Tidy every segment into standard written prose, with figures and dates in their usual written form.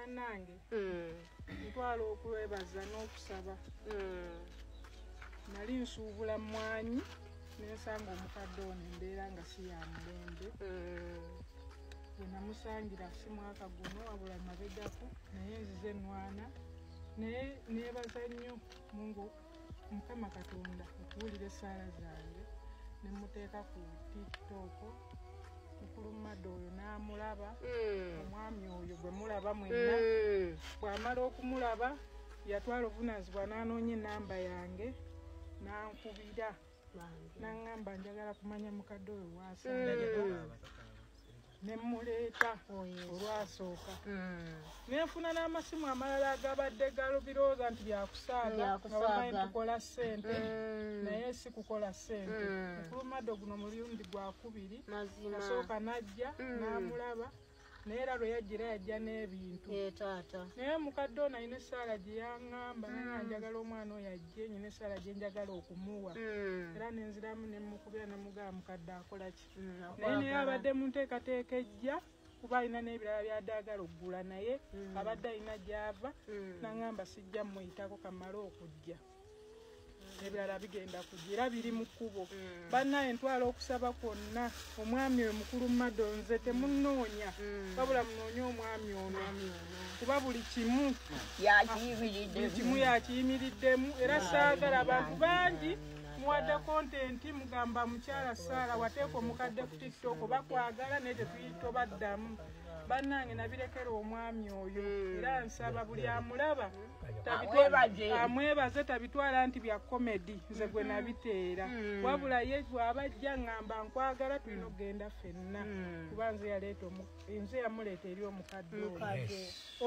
bannange ntwala okwebaza n'okusaba nali nsuubula mmwanyi nensanga omukadde ono embeera nga si ya mulembe bwe namusangira si mwaka guno wabula mabegako naye nzize ennwana naye neebaza nnyo mungu Mukama Katonda okuwulira essaala zange ne muteeka ku TikTok mukulu Maddo oyo n'amulaba omwami oyo gwe mulaba mwenna bw'amala okumulaba yatwala obuvunaanyizibwa n'anoonya ennamba yange n'ankubira n'aŋŋamba njagala kumanya mukadde oyo waasanga ne muleeta olwasooka nenfuna n'amasimu amalala agabadde galubirooza nti byakusaaga abamanyi tukola ssente naye si kukola ssente mukulu Maddo guno mulundi gwakubiri asooka n'ajja n'amulaba naye era lwe yajjira yajja n'ebintu naye mukadde ono alina essaala gye yaŋŋamba naye nga njagala omwana oyo ajje nyina essaala gye njagala okumuwa era nenziramu nemukubira nemugamba mukadde akola ki naye naye abadde mu nteekateeka ejja kuba alina n'ebirala byadde agala okugula naye abadde alina gy'ava naŋŋamba sijja mmuyitako kamale okujja ebirala bigenda kujja era biri mu kkubo bannaye ntwala okusaba kwonna omwami oyo mukulu Maddo nze temunoonya wabula munoonya omwami ono kuba buli kimu yakiyimiriddemu era saagala abantu bangi muwadde kontenti mugamba mukyala Saara wateeka omukadde ku TikTok bakwagala naye tetobaddamu bannange nabirekera omwami oyo era nsaba buli amulaba amwebaze tabitwala nti bya komedi nze gwe nabiteera wabula ye bw'abajja ŋŋamba nkwagala tulina okugenda ffenna kuba nze yamuleeta eri omukadde oyo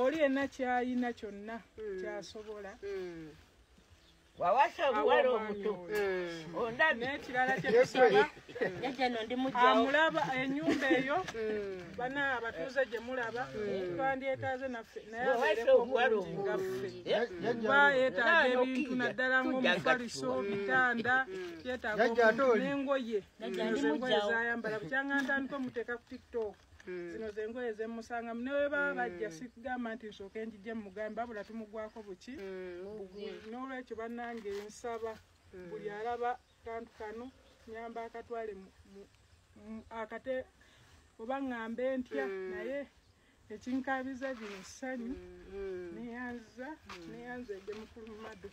oli yenna kyayina kyonna kyasobola wawashabuwala omuto n'ekirala kyetusaba amulaba ennyumba eyo bana abatuuze gye mulaba twandyetaaze naffe naye abeereko obulungi ngaffe kuba yeetaaga ebintu naddala ng'omufaliso bitanda yeetaaga n'engoye engoye zayambala bukyanga ntandika omuteeka ku TikTok zino zengoye zemusangamu newe baba bajja sikugamba nti nsooke njije mugambe abula tumugwako buki n'olwekyo bannange nsaba buli alaba kantu kano nyamba akatwale akate oba ŋŋambe ntya naye ekinkabiza bino ssanyu neyanza edde mukulu Maddo